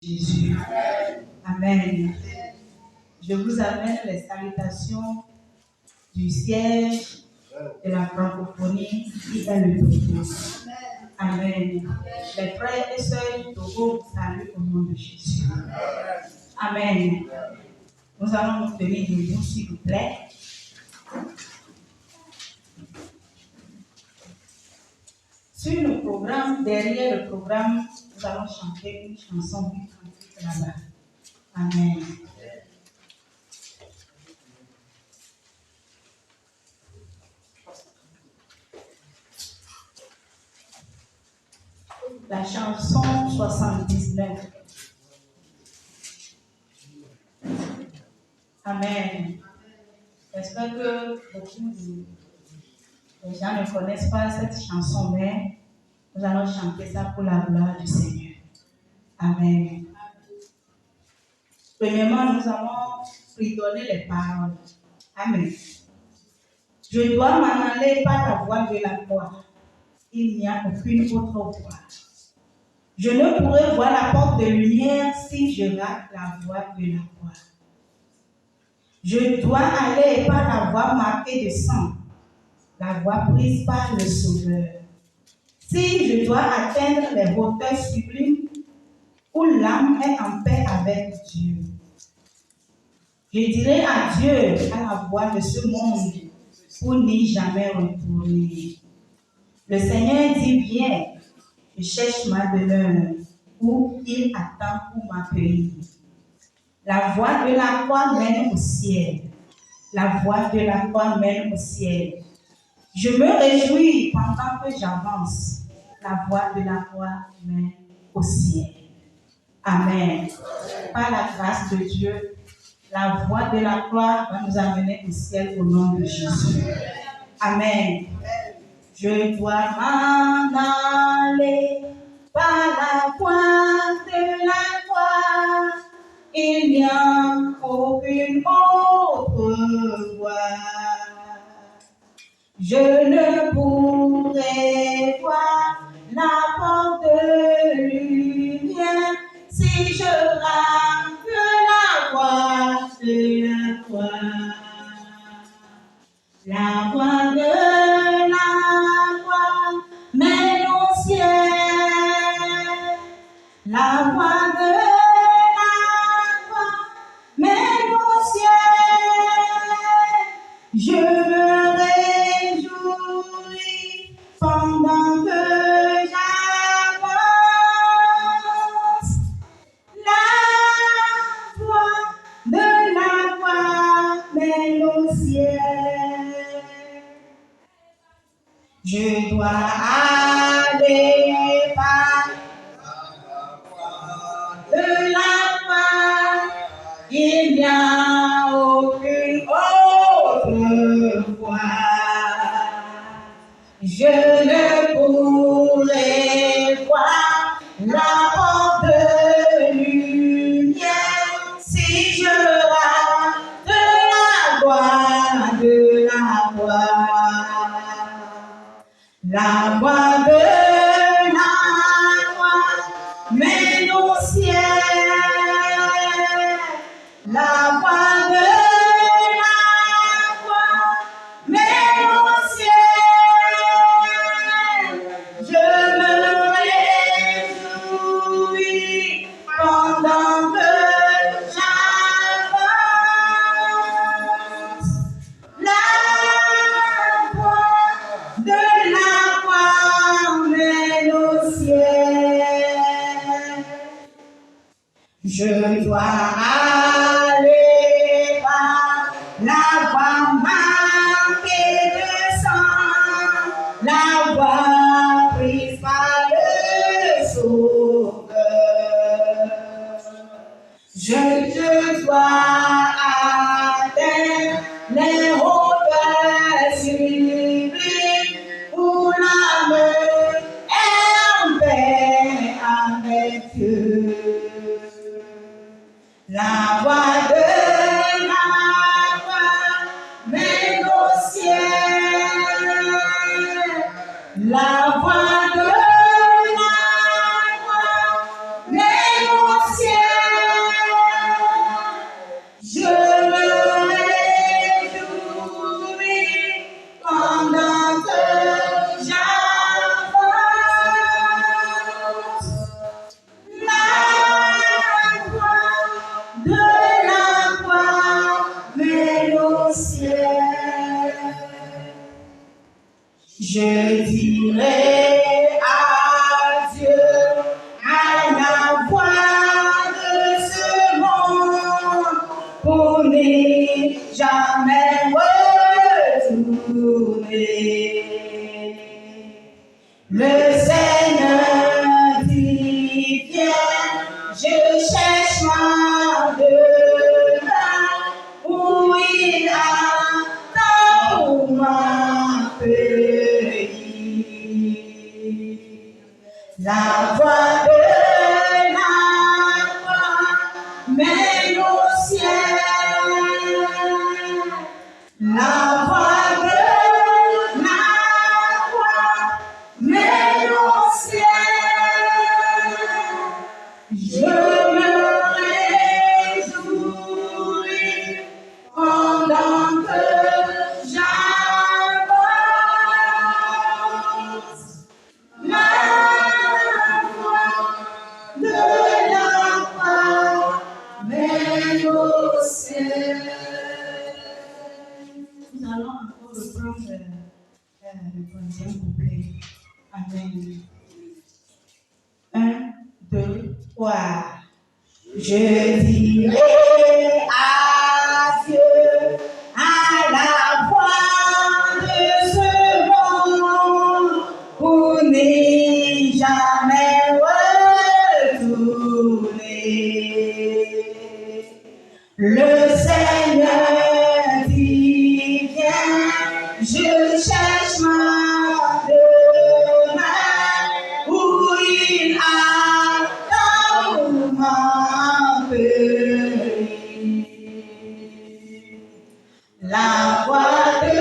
Jésus. Amen. Je vous amène les salutations du siège de la francophonie qui est le Togo. Amen. Les frères et sœurs du Togo vous saluent au nom de Jésus. Amen. Nous allons nous tenir debout, s'il vous plaît. Sur le programme, derrière le programme, nous allons chanter une chanson du cantique là-bas. Amen. La chanson 79. Amen. J'espère que beaucoup de gens ne connaissent pas cette chanson, mais nous allons chanter ça pour la gloire du Seigneur. Amen. Premièrement, nous allons fredonner les paroles. Amen. Je dois m'en aller par la voie de la croix. Il n'y a aucune autre voie. Je ne pourrai voir la porte de lumière si je rate la voie de la croix. Je dois aller par la voie marquée de sang, la voie prise par le Sauveur. Si je dois atteindre les hauteurs sublimes où l'âme est en paix avec Dieu, je dirai adieu à la voie de ce monde pour n'y jamais retourner. Le Seigneur dit viens, je cherche ma demeure où il attend pour m'accueillir. La voie de la croix mène au ciel. La voie de la croix mène au ciel. Je me réjouis pendant que j'avance. La voie de la croix mène au ciel. Amen. Par la grâce de Dieu, la voie de la croix va nous amener au ciel au nom de Jésus. Amen. Je dois m'en aller par la voie de la croix. Il n'y a aucune autre voie. Je ne pourrai voir la porte de lumière si je rate la voie de la croix. La voie de la croix mène au ciel. La voie de la croix mène au ciel. Je me réjouis pendant que j'avance. La voie de la croix mène au ciel. Je dois aller par la voie de la croix. Il n'y a aucune autre voie. Je ne pourrai voir la porte de lumière si je rate la voie de la croix. La voie de la croix mène au ciel. La voie de la croix mène au ciel. Je me réjouis pendant que j'avance. La voie de la croix mène au ciel. Je dois aller par la voie marquée de sang, la voie prise par le Sauveur. Je dois atteindre les hauteurs sublimes où l'âme est en paix avec Dieu. La voie de la croix mène au ciel. La voie de la croix mène au ciel. Je dirai adieu à la voix de ce monde pour n'y jamais retourner. Le Seigneur dit viens, je cherche ma demeure où il attend ma pays. La voix de la croix mène au ciel. La voix de la croix mène au ciel. Je me réjouis pendant que j'avance. La voix de la croix mène au ciel. Nous allons encore reprendre le troisième couplet. Amen. 1, 2, 3. Je dirai adieu à la voix de ce monde pour n'y jamais retourner. Le Seigneur dit viens, je cherche ma demeure où il attend ma pays. La voix de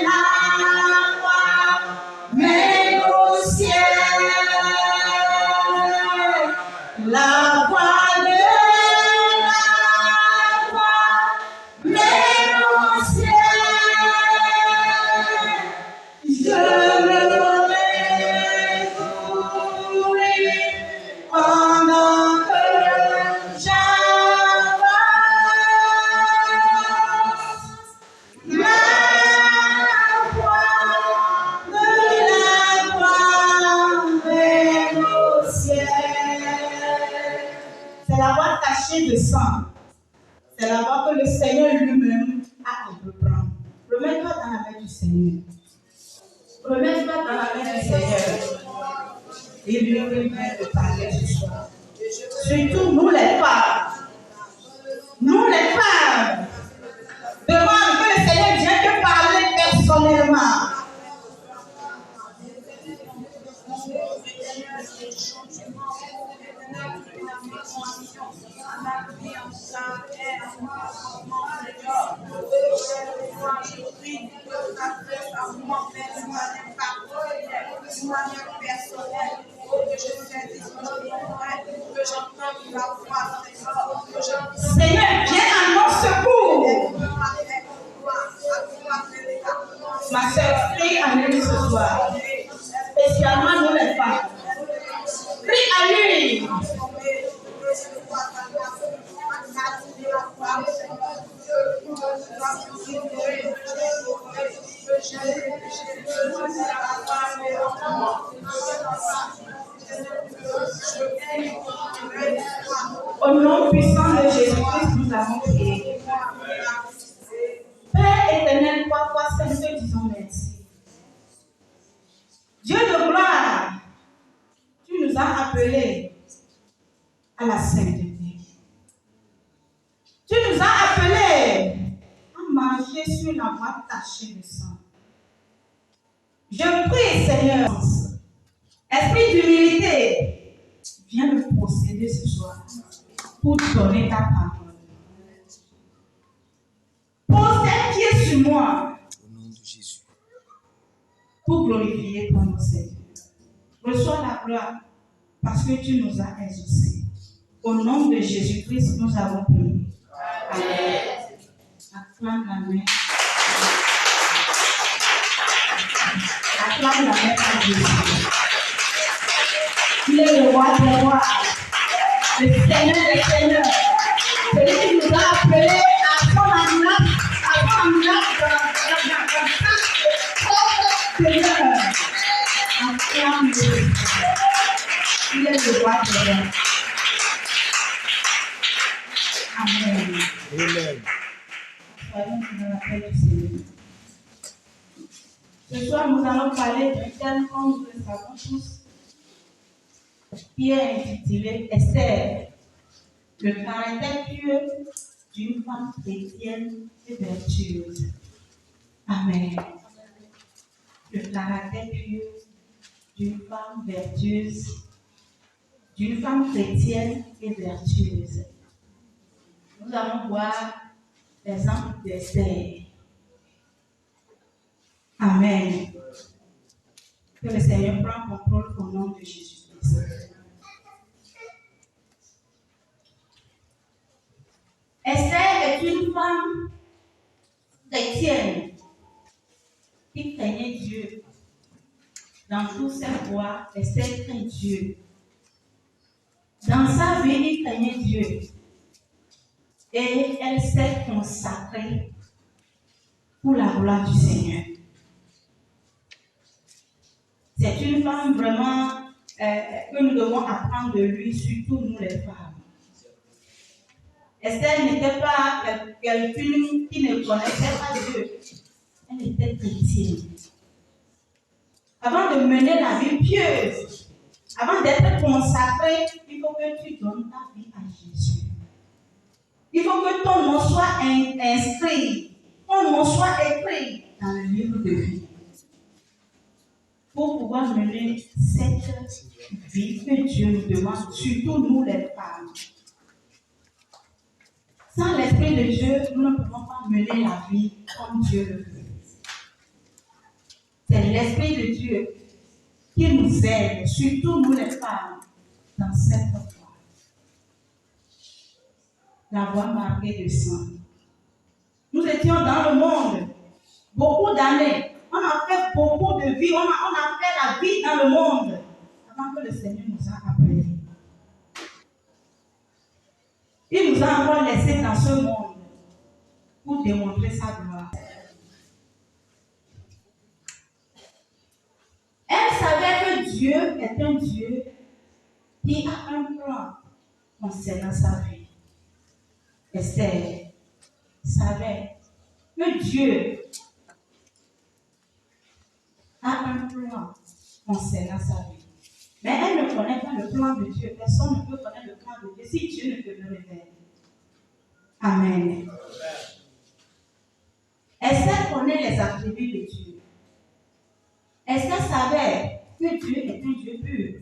la croix mène au ciel. La voix de la croix mène au ciel. Je me réjouis pendant que j'avance. La voix de la croix mène au ciel. C'est la voix tachée de sang. C'est la voix que le Seigneur lui-même a entreprendre. Remets-toi dans la main du Seigneur. Remets-toi dans la main du Seigneur. Il lui permet de parler ce soir. Surtout nous les femmes. Nous les femmes. Demande que le Seigneur vienne te parler personnellement. Seigneur, viens à mon secours. Ma soeur, prie à lui ce soir. Spécialement nous les femmes. Prie à lui. Au nom puissant de Jésus-Christ, nous avons prié. Père éternel, trois saint, nous te disons merci. Dieu de gloire, tu nous as appelés à la sainteté. Tu nous as appelés à marcher sur la voie tachée de sang. Je prie, Seigneur, esprit d'humilité, viens me posséder ce soir pour donner ta parole. Pose tes pieds sur moi Au nom de Jésus. pour glorifier ton nom, Seigneur. Reçois la gloire parce que tu nous as exaucés. Au nom de Jésus-Christ, nous avons prié. Amen. Acclame la main. Acclame la main à Jésus. Il est le roi des rois, le Seigneur des seigneurs, celui qui nous a appelés à son amour, dans Seigneur. Acclamez-le. Il est le roi des rois. Amen. Amen. Soyons dans la paix du Seigneur. Ce soir, nous allons parler d'un thème, comme nous le savons tous, qui est intitulé Esther, le caractère pur d'une femme chrétienne et vertueuse. Amen. Le caractère pur d'une femme vertueuse, d'une femme chrétienne et vertueuse. Nous allons voir l'exemple d'Esther. Amen. Que le Seigneur prenne contrôle au nom de Jésus-Christ. Esther est une femme chrétienne qui craignait Dieu. Dans toutes ses voies, Esther craint Dieu. Dans sa vie, il craignait Dieu. Et elle s'est consacrée pour la gloire du Seigneur. C'est une femme vraiment que nous devons apprendre de lui, surtout nous les femmes. Esther n'était pas quelqu'une qui ne connaissait pas Dieu. Elle était chrétienne. Avant de mener la vie pieuse, avant d'être consacrée, il faut que tu donnes ta vie à Jésus. Il faut que ton nom soit inscrit, ton nom soit écrit dans le livre de vie. Pour pouvoir mener cette vie que Dieu nous demande, surtout nous les femmes. Sans l'Esprit de Dieu, nous ne pouvons pas mener la vie comme Dieu le veut. C'est l'Esprit de Dieu qui nous aide, surtout nous les femmes, dans cette voie. La voie marquée de sang. Nous étions dans le monde beaucoup d'années. On a fait beaucoup de vie. On a fait la vie dans le monde avant que le Seigneur nous a appelés. Il nous a encore laissés dans ce monde pour démontrer sa gloire. Elle savait que Dieu est un Dieu qui a un plan concernant sa vie. Esther savait que Dieu a un plan concernant sa vie. Mais elle ne connaît pas le plan de Dieu. Personne ne peut connaître le plan de Dieu si Dieu ne te le révèle. Amen. Esther connaît les attributs de Dieu. Esther savait que Dieu est un Dieu pur.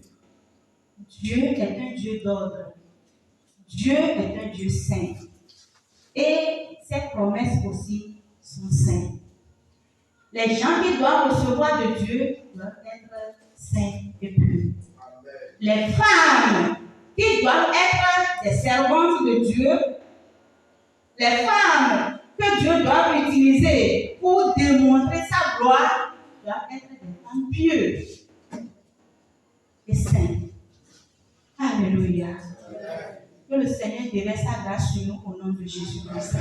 Dieu est un Dieu d'ordre. Dieu est un Dieu saint. Et ses promesses aussi sont saintes. Les gens qui doivent recevoir de Dieu doivent être saints et purs. Les femmes qui doivent être des servantes de Dieu, les femmes que Dieu doit utiliser pour démontrer sa gloire, doivent être des femmes pieuses et saintes. Alléluia. Que le Seigneur déverse sa grâce sur nous au nom de Jésus-Christ.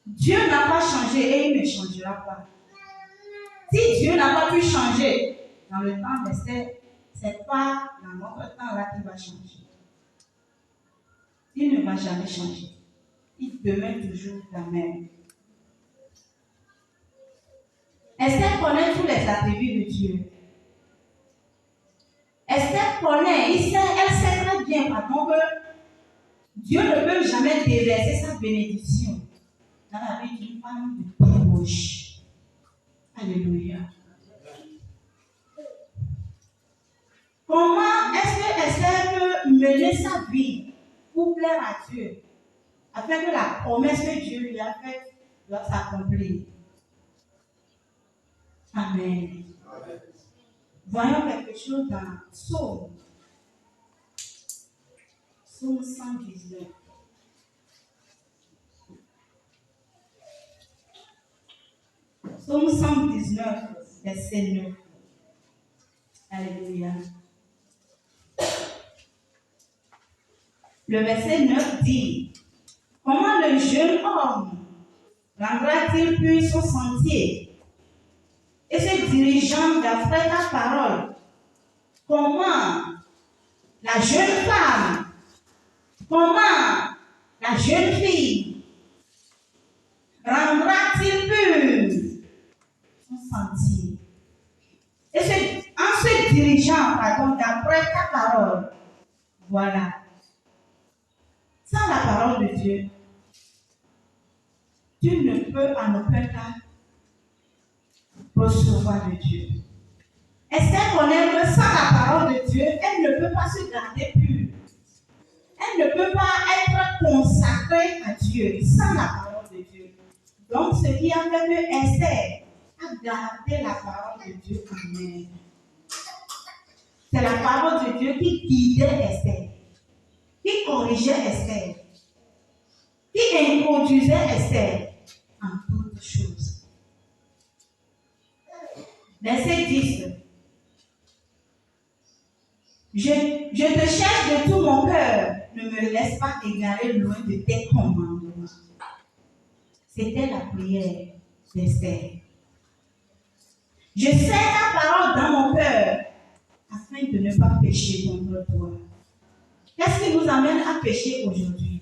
Dieu n'a pas changé et il ne changera pas. Si Dieu n'a pas pu changer dans le temps d'Esther, ce n'est pas dans notre temps là qu'il va changer. Il ne va jamais changer. Il demeure toujours la même. Esther connaît tous les attributs de Dieu. Esther connaît, elle sait très bien pardon, que Dieu ne peut jamais déverser sa bénédiction dans la vie d'une femme de pied gauche. Alléluia. Comment est-ce que Esther peut mener sa vie pour plaire à Dieu, afin que la promesse que Dieu lui a faite doit s'accomplir? Amen. Voyons quelque chose dans Psaume 119. Psaume 119, verset 9. Alléluia. Le verset 9 dit: comment le jeune homme rendra-t-il pur son sentier, et se dirigeant d'après ta parole, comment la jeune femme, comment la jeune fille rendra-t-il pur son sentier? Et en se dirigeant, d'après ta parole, voilà. Sans la parole de Dieu, tu ne peux en aucun cas recevoir de Dieu. Esther connaît que sans la parole de Dieu, elle ne peut pas se garder pure. Elle ne peut pas être consacrée à Dieu sans la parole de Dieu. Donc, ce qui a fait que Esther a gardé la parole de Dieu en elle. C'est la parole de Dieu qui guidait Esther, qui corrigeait Esther, qui introduisait Esther en toutes choses. Verset 10. Je te cherche de tout mon cœur, ne me laisse pas égarer loin de tes commandements. C'était la prière d'Esther. Je sais ta parole dans mon cœur, afin de ne pas pécher contre toi. Qu'est-ce qui nous amène à pécher aujourd'hui?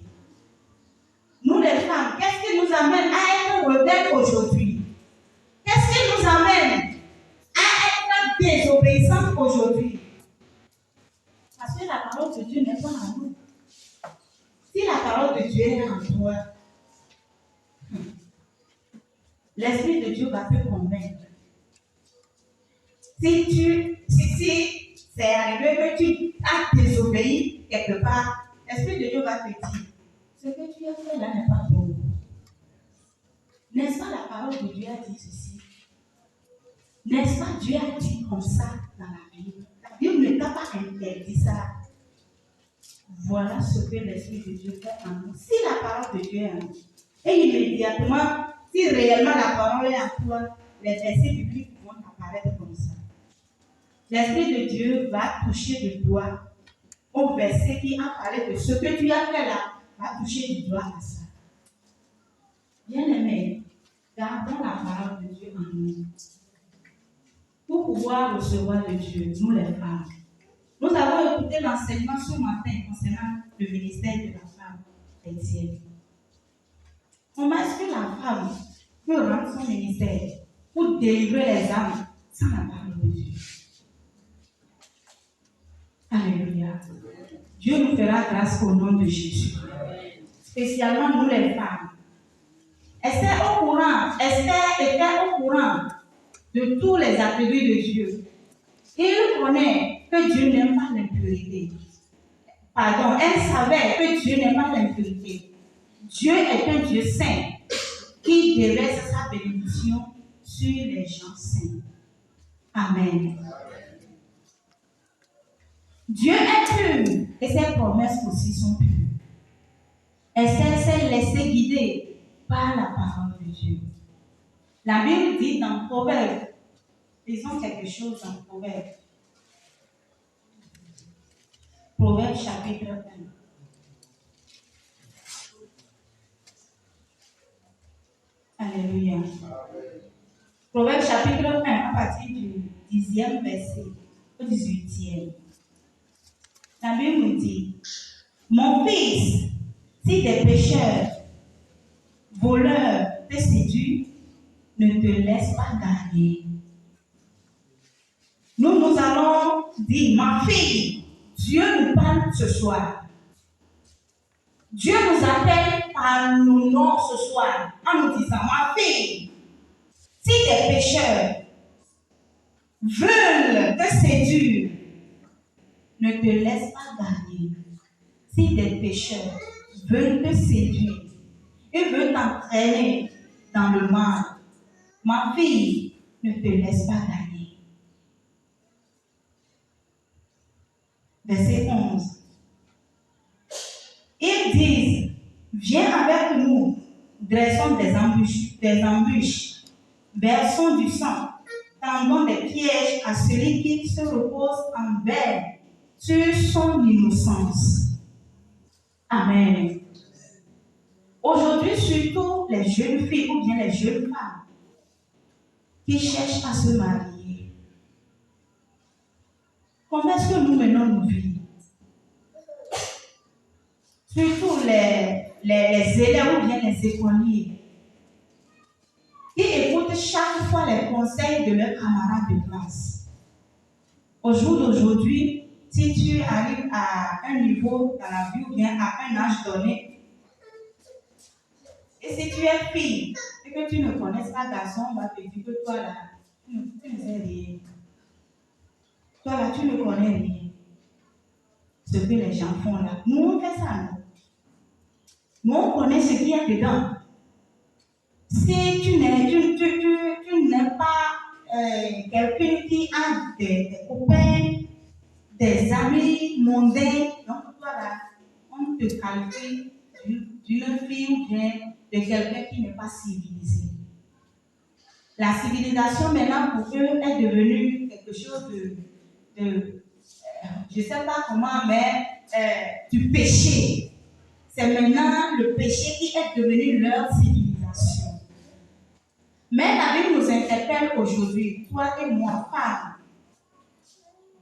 Nous les femmes, qu'est-ce qui nous amène à être rebelles aujourd'hui? Qu'est-ce qui nous amène à être désobéissantes aujourd'hui? Parce que la parole de Dieu n'est pas en nous. Si la parole de Dieu est en toi, l'Esprit de Dieu va te convaincre. Si c'est arrivé que tu as désobéi quelque part, l'Esprit de Dieu va te dire, ce que tu as fait là n'est pas bon. N'est-ce pas la parole de Dieu a dit ceci? N'est-ce pas Dieu a dit comme ça dans la Bible? La Bible ne t'a pas interdit ça. Voilà ce que l'Esprit de Dieu fait en nous. Si la parole de Dieu est en nous, et immédiatement, si réellement la parole est en toi, les versets bibliques vont apparaître comme ça. L'Esprit de Dieu va toucher du doigt au verset qui a parlé de ce que tu as fait là, va toucher du doigt à ça. Bien-aimés, gardons la parole de Dieu en nous. Pour pouvoir recevoir de Dieu, nous les femmes. Nous avons écouté l'enseignement ce matin concernant le ministère de la femme chrétienne. Comment est-ce que la femme peut rendre son ministère pour délivrer les âmes sans la parole de Dieu? Alléluia. Dieu nous fera grâce au nom de Jésus. Spécialement nous les femmes. Esther était au courant de tous les attributs de Dieu. Il connaît que Dieu n'aime pas l'impurité. Pardon, elle savait que Dieu n'aime pas l'impurité. Dieu est un Dieu saint qui déverse sa bénédiction sur les gens saints. Amen. Dieu est pur et ses promesses aussi sont pures. Esther s'est laissée guider par la parole de Dieu. La Bible dit dans Proverbe, disons quelque chose dans Proverbe. Proverbe chapitre 1. Alléluia. Proverbe chapitre 1, à partir du 10e verset au 18e. La Bible dit, mon fils, si des pécheurs, voleurs te séduisent, ne te laisse pas gagner. Nous allons dire, ma fille, Dieu nous parle ce soir. Dieu nous appelle par nos noms ce soir en nous disant, ma fille, si des pécheurs veulent te séduire, ne te laisse pas gagner. Si des pécheurs veulent te séduire et veulent t'entraîner dans le mal, ma fille, ne te laisse pas gagner. Verset 11. Ils disent, viens avec nous, dressons des embûches, versons du sang, tendons des pièges à celui qui se repose en vain sur son innocence. Amen. Aujourd'hui, surtout les jeunes filles ou bien les jeunes femmes, qui cherchent à se marier. Comment est-ce que nous menons nos vies? Surtout les élèves ou bien les écoliers qui écoutent chaque fois les conseils de leurs camarades de classe. Au jour d'aujourd'hui, si tu arrives à un niveau dans la vie ou bien à un âge donné, et si tu es fille et que tu ne connais pas garçon, on va te dire que toi là, tu ne sais rien. Toi là, tu ne connais rien. Ce que les gens font là. Nous, on fait ça, non? Nous, on connaît ce qu'il y a dedans. Si tu n'es pas quelqu'un qui a des copains, des amis mondains, donc toi là, on te qualifie d'une fille ou bien de quelqu'un qui n'est pas civilisé. La civilisation maintenant pour eux est devenue quelque chose de je ne sais pas comment, mais du péché. C'est maintenant le péché qui est devenu leur civilisation. Mais la Bible nous interpelle aujourd'hui, toi et moi, parle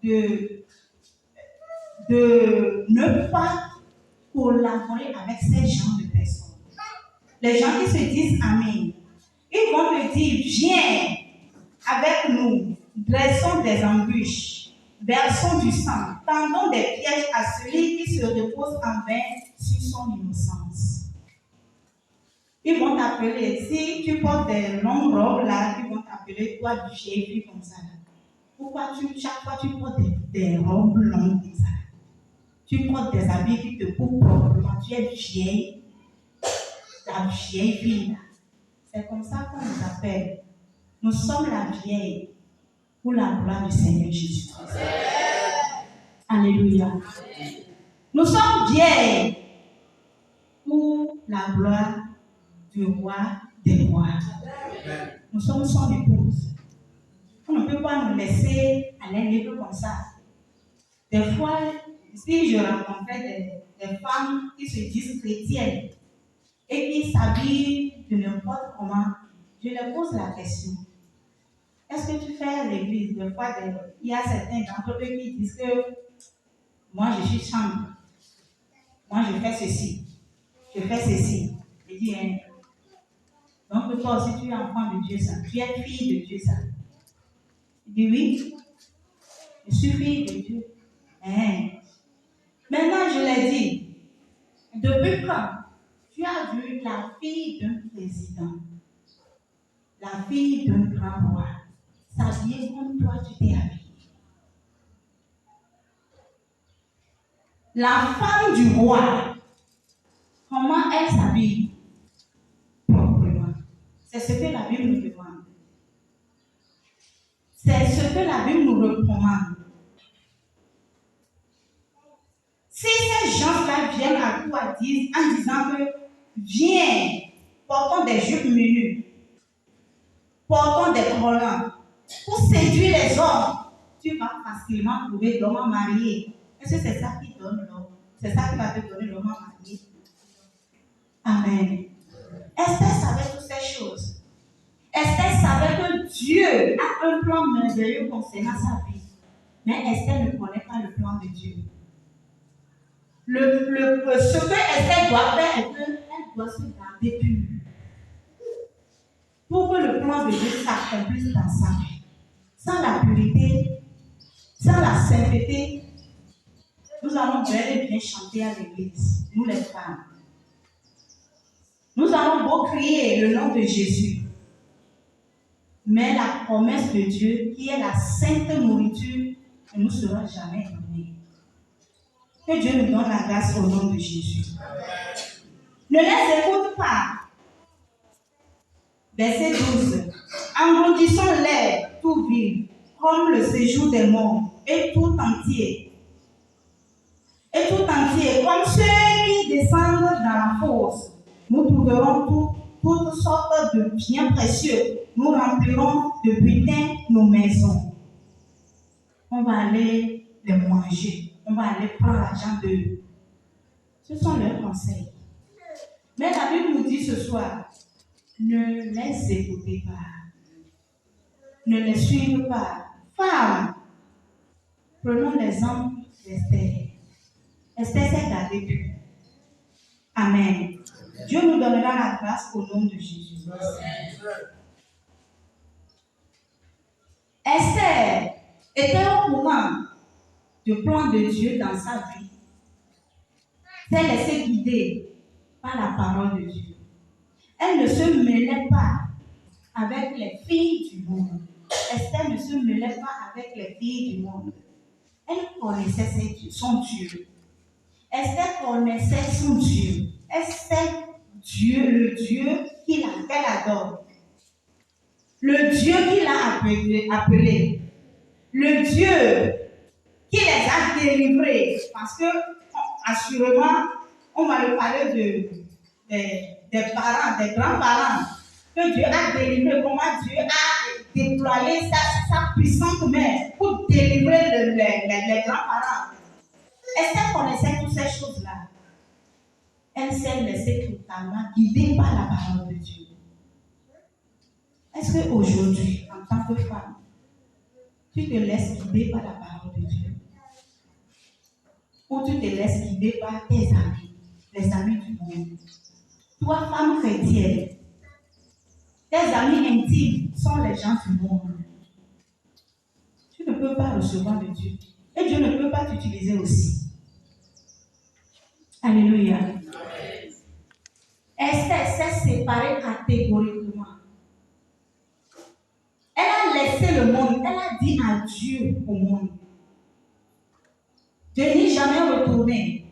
de ne pas collaborer avec ces genres de personnes. Les gens qui se disent Amen, ils vont te dire, viens avec nous, dressons des embûches, versons du sang, tendons des pièges à celui qui se repose en vain sur son innocence. Ils vont t'appeler, si tu portes des longues robes là, ils vont t'appeler toi du vieille fille comme ça. Pourquoi chaque fois tu portes des robes longues comme ça? Tu portes des habits qui te coupent proprement, tu es vieille, la vieille fille là. C'est comme ça qu'on nous appelle. Nous sommes la vieille pour la gloire du Seigneur Jésus-Christ. Alléluia. Nous sommes vieilles pour la gloire du roi des rois. Nous sommes son épouse. On ne peut pas nous laisser aller libre comme ça. Des fois, si je rencontrais des femmes qui se disent chrétiennes et qui s'habillent de n'importe comment, je leur pose la question. Est-ce que tu fais à l'église? Des fois, il y a certains d'entre eux qui disent que moi, je suis chambre. Moi, je fais ceci. Je fais ceci. Je dis, hein. Donc, toi aussi, tu es enfant de Dieu, ça. Tu es fille de Dieu, ça. Il dit, oui. Je suis fille de Dieu. Hein. Maintenant, je l'ai dit. Depuis quand tu as vu la fille d'un président, la fille d'un grand roi, s'habiller comme toi, tu t'es habillé? La femme du roi, comment elle s'habille? Proprement. C'est ce que la Bible nous demande. C'est ce que la Bible nous recommande. Si ces gens-là viennent à toi en disant que viens, portons des jupes menues, portons des collants pour séduire les hommes, tu vas facilement trouver l'homme marié. Est-ce que c'est ça qui donne l'homme? C'est ça qui va te donner l'homme marié? Amen. Esther savait toutes ces choses. Esther savait que Dieu a un plan merveilleux concernant sa vie. Mais Esther ne connaît pas le plan de Dieu. Ce que Esther doit faire est qu'elle doit se garder pure. Pour que le plan de Dieu s'accomplisse dans sa vie. Sans la pureté, sans la sainteté, nous allons bel et bien chanter à l'église, nous les femmes. Nous allons beau crier le nom de Jésus. Mais la promesse de Dieu, qui est la sainte nourriture, ne nous sera jamais donnée. Que Dieu nous donne la grâce au nom de Jésus. Ne les écoute pas. Verset 12. Engrandissons-les tout vivre, comme le séjour des morts, et tout entier. Et tout entier, comme ceux qui descendent dans la fosse. Nous trouverons toutes sortes de biens précieux. Nous remplirons de butin nos maisons. On va aller les manger. On va aller prendre l'argent d'eux. Ce sont leurs conseils. Mais la Bible nous dit ce soir, ne les écoutez pas. ne les suivent pas. Femmes, prenons l'exemple d'Esther. Esther s'est gardée pure. Amen. Dieu nous donnera la grâce au nom de Jésus. Esther était au moment du plan de Dieu dans sa vie. S'est laissée guider par la parole de Dieu. Elle ne se mêlait pas avec les filles du monde. Esther ne se mêlait pas avec les filles du monde. Elle connaissait son Dieu. Esther connaissait son Dieu. Esther, Dieu, le Dieu qu'elle adore. Le Dieu qui l'a appelé. Le Dieu qui les a délivrés. Parce que, assurément, on va lui parler des parents, des grands-parents, que Dieu a délivré, comment Dieu a déployé sa puissante main pour délivrer les grands-parents. Esther connaissait toutes ces choses-là. Elle s'est laissée totalement guider par la parole de Dieu. Est-ce qu'aujourd'hui, en tant que femme, tu te laisses guider par la parole de Dieu? Ou tu te laisses guider par tes amis, les amis du monde? Toi, femme chrétienne, tes amis intimes sont les gens du monde. Tu ne peux pas recevoir de Dieu. Et Dieu ne peut pas t'utiliser aussi. Alléluia. Esther s'est séparée catégoriquement. Elle a laissé le monde. Elle a dit adieu au monde. Je n'y jamais retourner.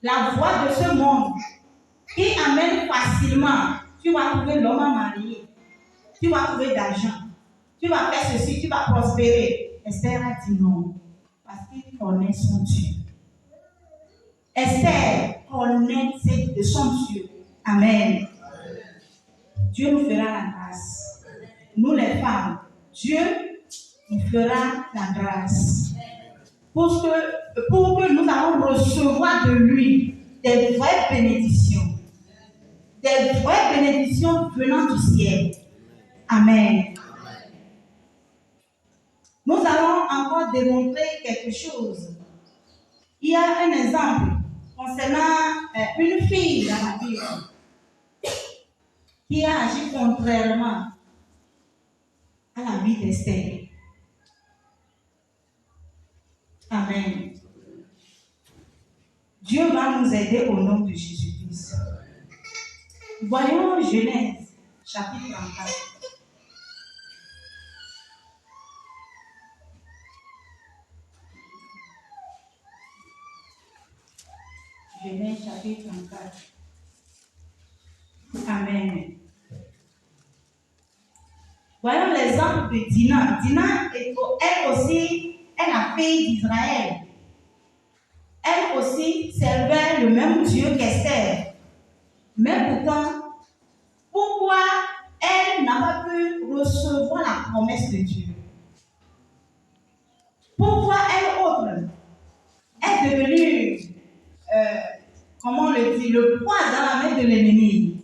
La voie de ce monde qui amène facilement, tu vas trouver l'homme à marier, tu vas trouver d'argent, tu vas faire ceci, tu vas prospérer. Esther a dit non, parce qu'il connaît son Dieu. Esther connaît de son Dieu. Amen. Dieu nous fera la grâce. Nous les femmes, Dieu nous fera la grâce. Pour que nous allons recevoir de lui des vraies bénédictions. Des vraies bénédictions venant du ciel. Amen. Nous allons encore démontrer quelque chose. Il y a un exemple concernant une fille dans la Bible qui a agi contrairement à la vie d'Esther. Amen. Dieu va nous aider au nom de Jésus-Christ. Voyons Genèse, chapitre 34. Genèse, chapitre 34. Amen. Voyons l'exemple de Dina. Dina, elle aussi, est la fille d'Israël. Elle aussi servait le même Dieu qu'Esther. Mais pourtant, pourquoi elle n'a pas pu recevoir la promesse de Dieu? Pourquoi elle autre est devenue, comment on le dit, le poids dans la main de l'ennemi?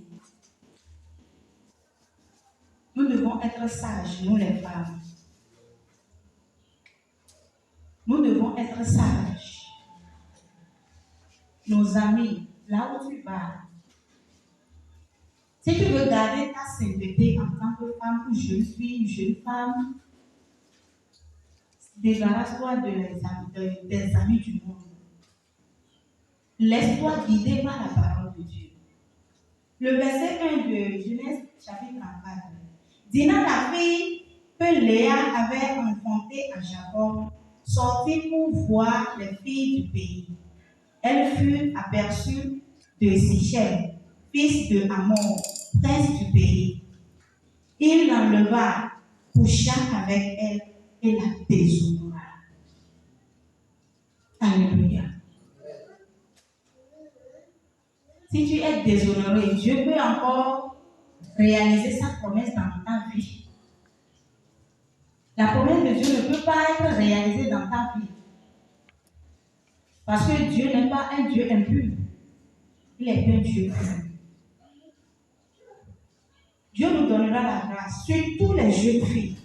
Nous devons être sages, nous les femmes. Nous devons être sages. Nos amis, là où tu vas, si tu veux garder ta sainteté en tant que femme ou jeune fille, jeune femme, débarrasse-toi des amis du monde. Laisse-toi guider par la parole de Dieu. Le verset 1 de Genèse chapitre 34. Dina, la fille que Léa avait enfantée à Jacob, sortit pour voir les filles du pays. Elle fut aperçue de Sichem, fils de Hamor, prince du pays. Il l'enleva, coucha avec elle et la déshonora. Alléluia. Si tu es déshonoré, Dieu peut encore réaliser sa promesse dans ta vie. La promesse de Dieu ne peut pas être réalisée dans ta vie. Parce que Dieu n'est pas un Dieu impur. Il est un Dieu pur. Dieu nous donnera la grâce, surtout les jeunes filles.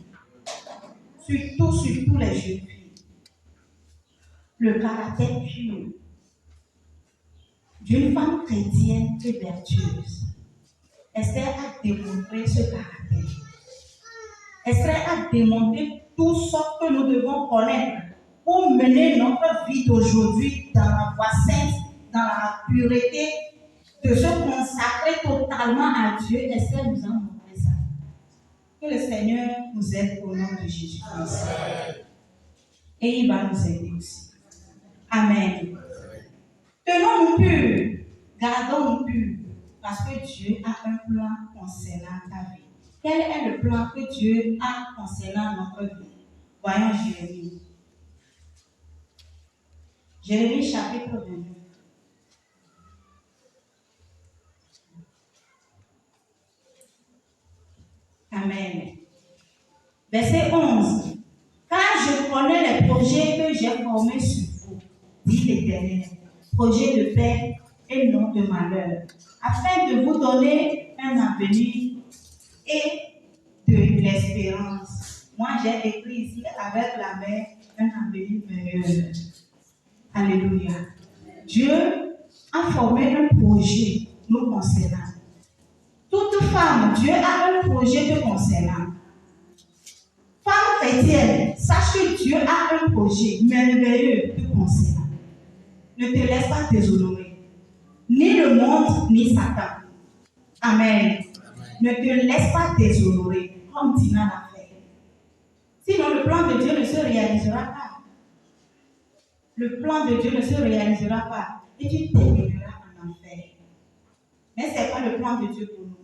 Surtout les jeunes filles. Le caractère pur d'une femme chrétienne et vertueuse. Esther a démontré ce caractère. Esther a démontré tout ce que nous devons connaître pour mener notre vie d'aujourd'hui dans la voie sainte, dans la pureté, de se consacrer totalement à Dieu. Esther nous a montré ça. Que le Seigneur nous aide au nom de Jésus-Christ. Et il va nous aider aussi. Amen. Tenons-nous purs, gardons-nous purs, parce que Dieu a un plan concernant ta vie. Quel est le plan que Dieu a concernant notre vie? Voyons Jérémie. Jérémie chapitre 29. Amen. Verset 11. Car je connais les projets que j'ai formés sur vous, dit l'Éternel, projets de paix et non de malheur, afin de vous donner un avenir et de l'espérance. Moi, j'ai écrit ici avec la main un avenir meilleur. Alléluia. Dieu a formé un projet nous concernant. Toute femme, Dieu a un projet te concernant. Femme chrétienne, sache que Dieu a un projet merveilleux te concernant. Ne te laisse pas déshonorer. Ni le monde, ni Satan. Amen. Ne te laisse pas déshonorer, comme Dina l'a fait. Sinon, le plan de Dieu ne se réalisera pas. Le plan de Dieu ne se réalisera pas. Et tu termineras en enfer. Mais ce n'est pas le plan de Dieu pour nous.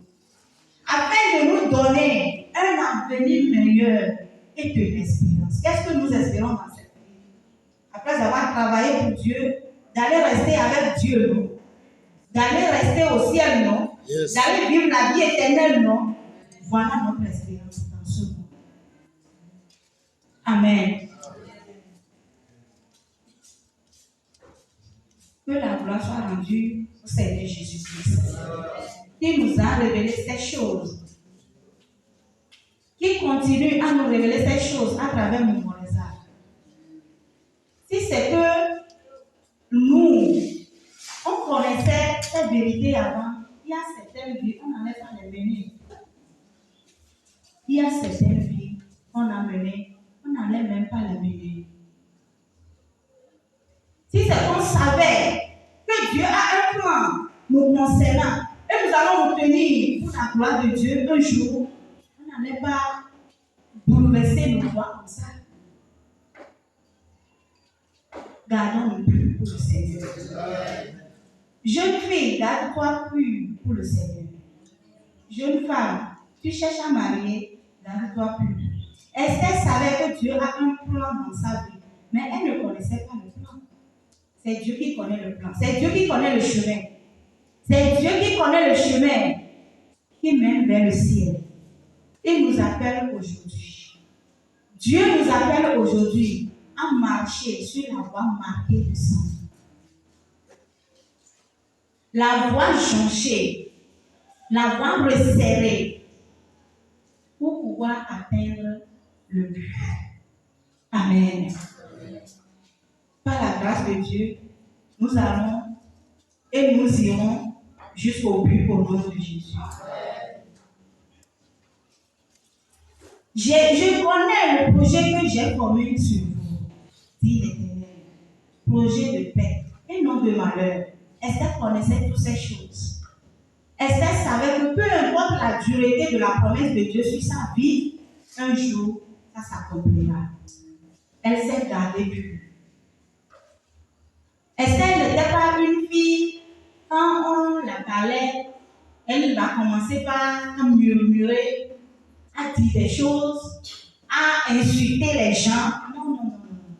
Afin de nous donner un avenir meilleur et de l'espérance. Qu'est-ce que nous espérons dans cette vie? Après avoir travaillé pour Dieu, d'aller rester avec Dieu, non? D'aller rester au ciel, non? Yes. D'aller vivre la vie éternelle, non? Voilà notre espérance dans ce monde. Amen. Que la gloire soit rendue au Seigneur Jésus-Christ, qui nous a révélé ces choses, qui continue à nous révéler ces choses à travers mon Moréza. Si c'est que nous, on connaissait cette vérité avant, il y a certaines vies, on n'allait pas les mener. Il y a certaines vies qu'on a menées, on n'allait même pas les mener. Si c'est qu'on savait que Dieu a un plan nous concernant, et nous allons nous tenir pour la gloire de Dieu un jour, on n'allait pas bouleverser nos voies comme ça. Gardons le pur pour le Seigneur. Jeune fille, garde-toi pur pour le Seigneur. Jeune femme, tu cherches à marier, garde-toi pur. Esther savait que Dieu a un plan dans sa vie, mais elle ne connaissait pas le plan. C'est Dieu qui connaît le plan. C'est Dieu qui connaît le chemin. C'est Dieu qui connaît le chemin qui mène vers le ciel. Il nous appelle aujourd'hui. Dieu nous appelle aujourd'hui à marcher sur la voie marquée de sang. La voie jonchée, la voie resserrée pour pouvoir atteindre le but. Amen. Par la grâce de Dieu, nous allons et nous irons jusqu'au but au nom de Jésus. Je connais le projet que j'ai formé sur vous, dit l'Éternel. Projet de paix et non de malheur. Esther connaissait toutes ces choses. Esther savait que peu importe la durée de la promesse de Dieu sur sa vie, un jour, ça s'accomplira. Elle s'est gardée pure. Esther n'était pas une fille, quand on la parlait, elle va commencer par murmurer, à dire des choses, à insulter les gens. Non.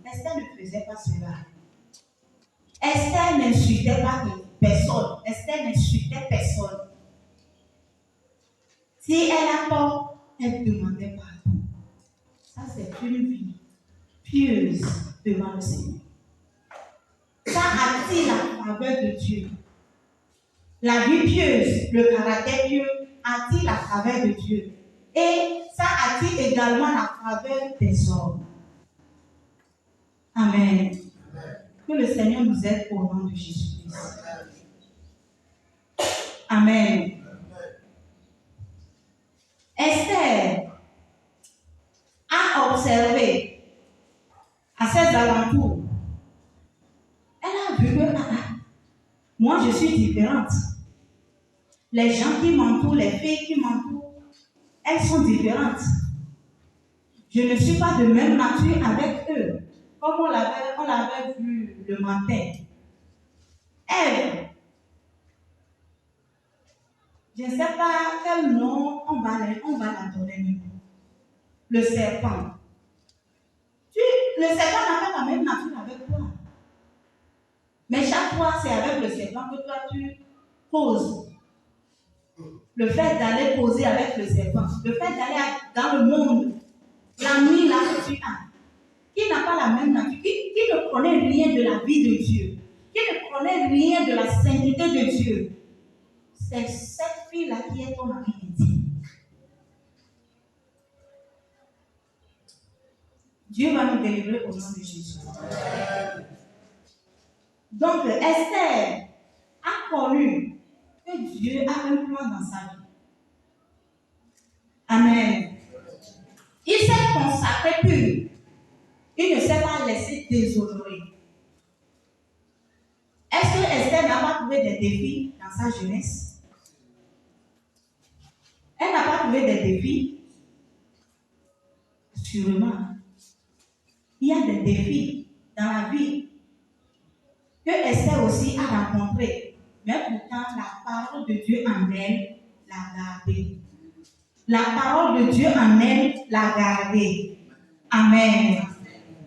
Esther ne faisait pas cela. Esther n'insultait pas personne. Esther n'insultait personne. Si elle a tort, elle demandait pardon. Ça, c'est une vie pieuse devant le Seigneur. Ça attire la faveur de Dieu. La vie pieuse, le caractère pieux attire la faveur de Dieu. Et ça attire également la faveur des hommes. Amen. Que le Seigneur nous aide au nom de Jésus-Christ. Amen. Esther a observé à ses alentours. Elle a vu que moi je suis différente. Les gens qui m'entourent, les filles qui m'entourent, elles sont différentes. Je ne suis pas de même nature avec eux, comme on l'avait vu le matin. Elle, je ne sais pas quel nom on va la donner. Le serpent. Le serpent n'a pas la même nature avec toi. Mais chaque fois, c'est avec le serpent que toi tu causes. Le fait d'aller causer avec le serpent, le fait d'aller dans le monde, l'ami là que tu as, qui n'a pas la même nature, qui ne connaît rien de la vie de Dieu, qui ne connaît rien de la sainteté de Dieu, c'est cette fille-là qui est ton ami intime. Dieu va nous délivrer au nom de Jésus. Donc, Esther a connu que Dieu a un plan dans sa vie. Amen. Il s'est consacré pur. Il ne s'est pas laissé déshonorer. Est-ce que Esther n'a pas trouvé des défis dans sa jeunesse? Elle n'a pas trouvé des défis? Sûrement. Il y a des défis dans la vie que Esther aussi a rencontrés. Mais pourtant, la parole de Dieu en elle l'a gardée. La parole de Dieu en elle l'a gardée. Amen.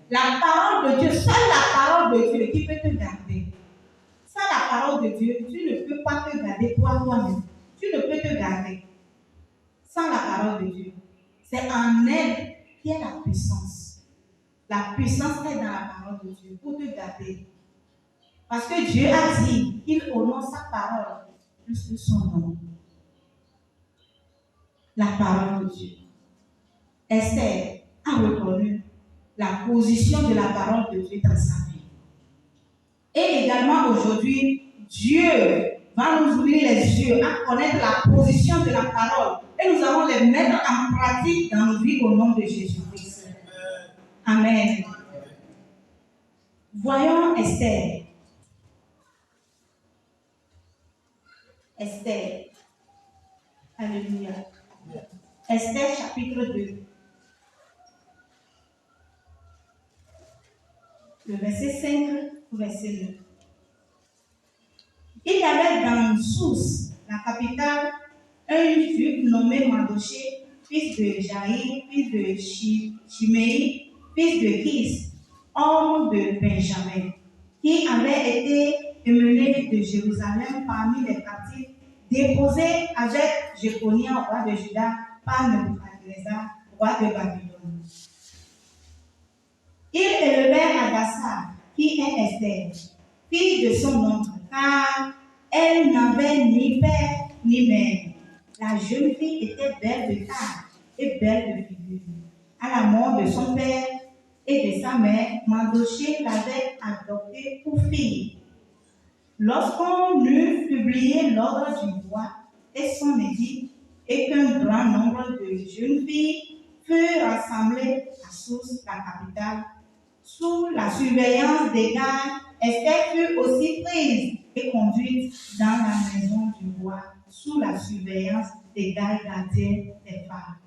La parole de Dieu, seule la parole de Dieu qui peut te garder. Sans la parole de Dieu, tu ne peux pas te garder toi-même. Tu ne peux te garder. Sans la parole de Dieu. C'est en elle qui est la puissance. La puissance est dans la parole de Dieu pour te garder. Parce que Dieu a dit qu'il honore sa parole plus que son nom. La parole de Dieu. Esther a reconnu la position de la parole de Dieu dans sa vie. Et également aujourd'hui, Dieu va nous ouvrir les yeux à connaître la position de la parole. Et nous allons les mettre en pratique dans nos vies au nom de Jésus-Christ. Amen. Voyons Esther. Esther. Alléluia. Esther chapitre 2. Le verset 5 au verset 9. Il y avait dans Sousse, la capitale, un juif nommé Mardoché, fils de Jaïr, fils de Chiméi, fils de Kis, homme de Benjamin, qui avait été emmené de Jérusalem parmi les captifs, déposé avec Jéconia, roi de Juda, par Nebuchadnezzar, roi de Babylone. Il élevait Hadassah, qui est Esther, fille de son oncle, car elle n'avait ni père ni mère. La jeune fille était belle de taille et belle de figure. À la mort de son père et de sa mère, Mardoché l'avait adoptée pour fille. Lorsqu'on eut publié l'ordre du roi et son édit, et qu'un grand nombre de jeunes filles furent rassemblées à Sousse, la capitale, sous la surveillance des gardes, Esther fut aussi prise et conduite dans la maison du roi, sous la surveillance des gardes gardiens des femmes.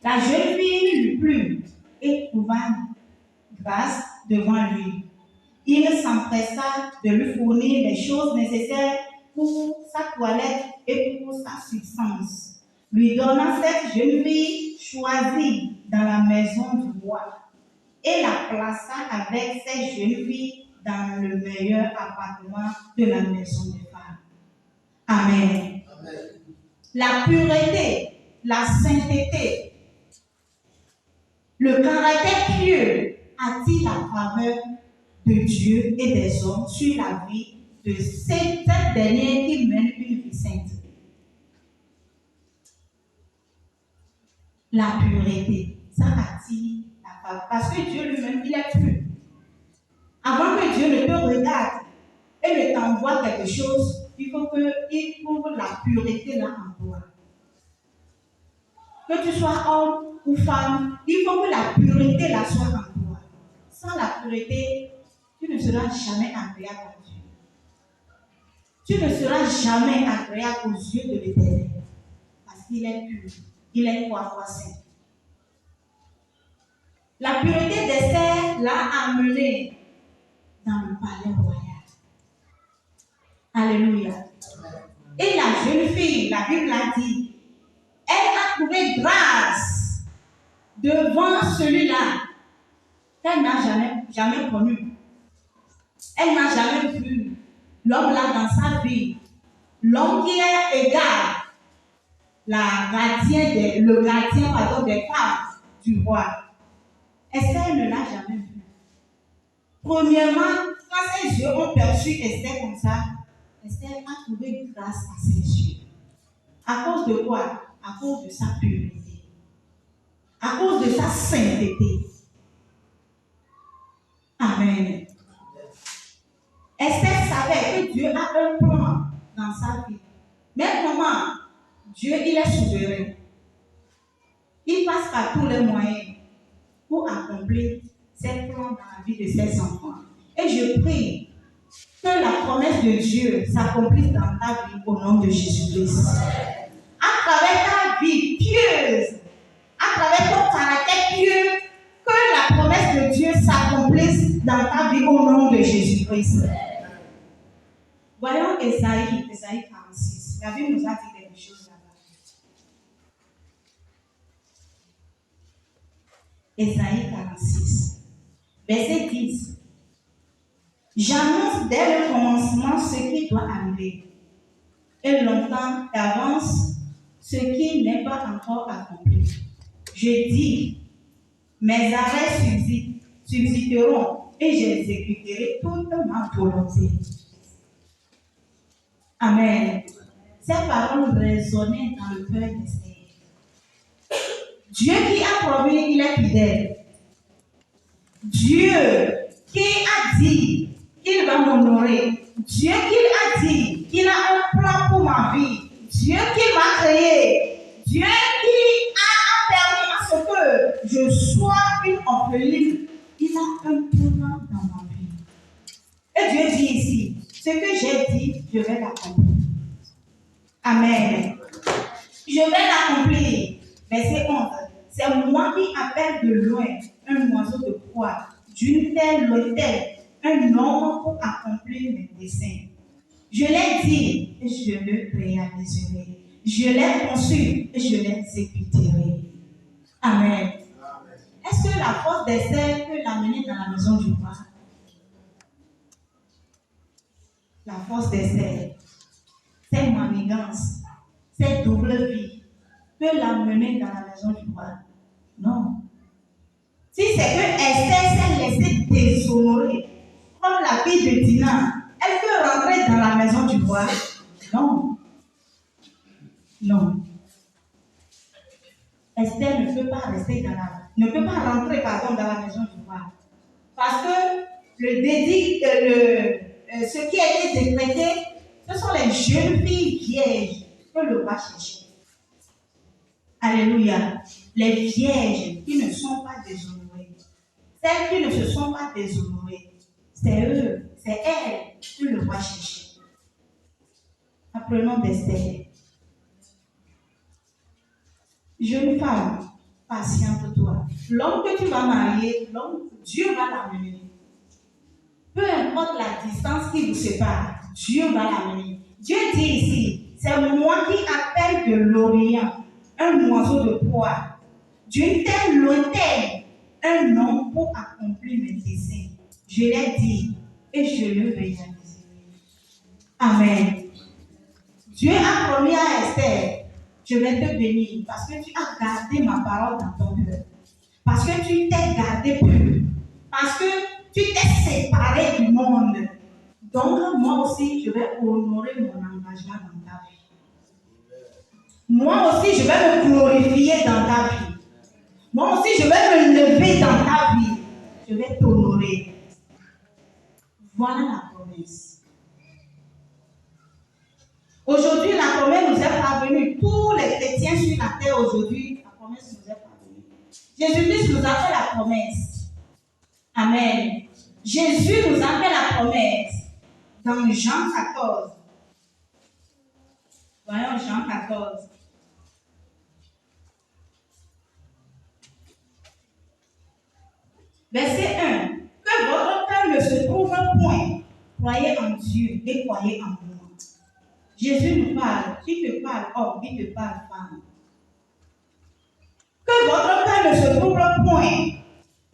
La jeune fille lui plut et trouva grâce devant lui. Il s'empressa de lui fournir les choses nécessaires pour sa toilette et pour sa subsistance, lui donnant cette jeune fille choisie dans la maison du roi et la plaça avec ces jeunes filles dans le meilleur appartement de la maison des femmes. Amen. Amen. La pureté, la sainteté, le caractère pieux attire la faveur de Dieu et des hommes sur la vie de cette dernière qui mène une vie sainte. la pureté. Ça attire la femme. Parce que Dieu lui-même, il est pur. Avant que Dieu ne te regarde et ne t'envoie quelque chose, il faut qu'il trouve la pureté là en toi. Que tu sois homme ou femme, il faut que la pureté là soit en toi. Sans la pureté, tu ne seras jamais agréable à Dieu. Tu ne seras jamais agréable aux yeux de l'Éternel. Parce qu'il est pur. Il est trois fois saint. La pureté d'Esther l'a amené dans le palais royal. Alléluia. Et la jeune fille, la Bible l'a dit, elle a trouvé grâce devant celui-là qu'elle n'a jamais connu. Elle n'a jamais vu l'homme là dans sa vie. L'homme qui est égal, le gardien des femmes du roi. Esther ne l'a jamais vu. Premièrement, quand ses yeux ont perçu Esther comme ça, Esther a trouvé grâce à ses yeux. À cause de quoi? À cause de sa pureté. À cause de sa sainteté. Amen. Esther savait que Dieu a un plan dans sa vie. Mais comment? Dieu, il est souverain. Il passe par tous les moyens pour accomplir ses plans dans la vie de ses enfants. Et je prie que la promesse de Dieu s'accomplisse dans ta vie au nom de Jésus-Christ. À travers ta vie pieuse, à travers ton caractère pieux, que la promesse de Dieu s'accomplisse dans ta vie au nom de Jésus-Christ. Voyons Ésaïe 46. La Bible nous a dit quelque chose là-bas. Ésaïe 46, verset 10. J'annonce dès le commencement ce qui doit arriver, et longtemps d'avance ce qui n'est pas encore accompli. Je dis, mes arrêts subsisteront et j'exécuterai toute ma volonté. Amen. Ces paroles résonnaient dans le cœur d'Esther. Dieu qui a promis, il est fidèle. Dieu qui a dit qu'il va m'honorer. Dieu qui a dit qu'il a un plan pour ma vie. Dieu qui m'a créé. Dieu qui a permis à ce que je sois une orpheline. Il a un plan dans ma vie. Et Dieu dit ici, ce que j'ai dit, je vais l'accomplir. Amen. Je vais l'accomplir. Verset 11. C'est moi qui appelle de loin un oiseau de proie, d'une telle hauteur, un homme pour accomplir mes desseins. Je l'ai dit et je le réaliserai. Je l'ai conçu et je l'exécuterai. Amen. Est-ce que la force d'Esther peut l'amener dans la maison du roi? La force d'Esther, cette manigance, cette double vie, peut l'amener dans la maison du roi? Non. Si c'est que Esther s'est laissée déshonorer, comme la fille de Dina, elle peut rentrer dans la maison du roi? Non. Non. Esther ne peut pas rester ne peut pas rentrer dans la maison du roi. Parce que ce qui a été décrété, ce sont les jeunes filles vierges que le roi cherchait. Alléluia. Les vierges qui ne sont pas déshonorées. Celles qui ne se sont pas déshonorées. C'est eux, c'est elles que le roi cherchait. Apprenons d'Esther. Jeune femme, patiente-toi. L'homme que tu vas marier, Dieu va l'amener. Peu importe la distance qui vous sépare, Dieu va l'amener. Dieu dit ici, c'est moi qui appelle de l'Orient un oiseau de proie, d'une telle hauteur, un homme pour accomplir mes desseins. Je l'ai dit et je le réaliserai. Amen. Dieu a promis à Esther, je vais te bénir parce que tu as gardé ma parole dans ton cœur. Parce que tu t'es gardé pur. Parce que tu t'es séparé du monde. Donc, moi aussi, je vais honorer mon engagement dans ta vie. Moi aussi, je vais me glorifier dans ta vie. Moi aussi, je vais me lever dans ta vie. Je vais t'honorer. Voilà la promesse. Aujourd'hui, la promesse nous est parvenue. Tous les chrétiens sur la terre aujourd'hui, la promesse nous est parvenue. Jésus-Christ nous a fait la promesse. Amen. Jésus nous a fait la promesse. Dans Jean 14. Voyons Jean 14. Verset 1. Que votre cœur ne se trouve point. Croyez en Dieu et croyez en moi. Jésus nous parle. Qui te parle homme, qui te parle femme. Que votre cœur ne se trouve point.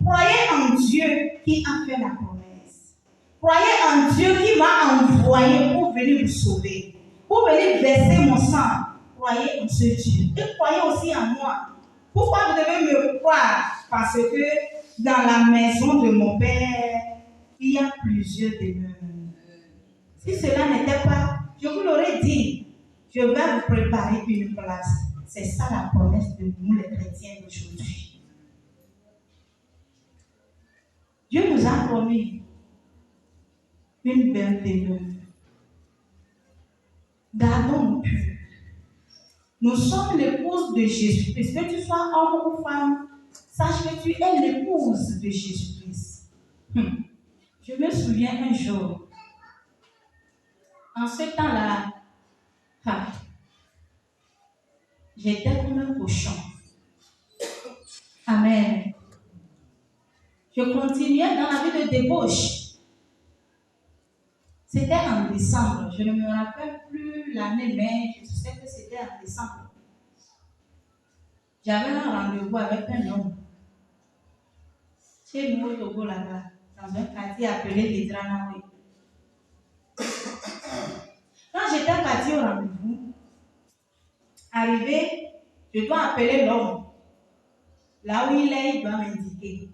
Croyez en Dieu qui a fait la promesse. Croyez en Dieu qui m'a envoyé pour venir vous sauver. Pour venir verser mon sang. Croyez en ce Dieu. Et croyez aussi en moi. Pourquoi vous devez me croire? Parce que dans la maison de mon Père, il y a plusieurs demeures. Si cela n'était pas, je vous l'aurais dit, je vais vous préparer une place. C'est ça la promesse de nous les chrétiens d'aujourd'hui. Dieu nous a promis une belle demeure. Gardons pur. Nous sommes l'épouse de Jésus-Christ. Que tu sois homme ou femme, sache que tu es l'épouse de Jésus-Christ. Je me souviens un jour, en ce temps-là, j'étais comme un cochon. Amen. Je continuais dans la vie de débauche. C'était en décembre. Je ne me rappelle plus l'année, mais je sais que c'était en décembre. J'avais un rendez-vous avec un homme. Chez nous au Togo là-bas, dans un quartier appelé Lidranaoui. Quand j'étais partie au rendez-vous, arrivé, je dois appeler l'homme. Là où il est, il doit m'indiquer.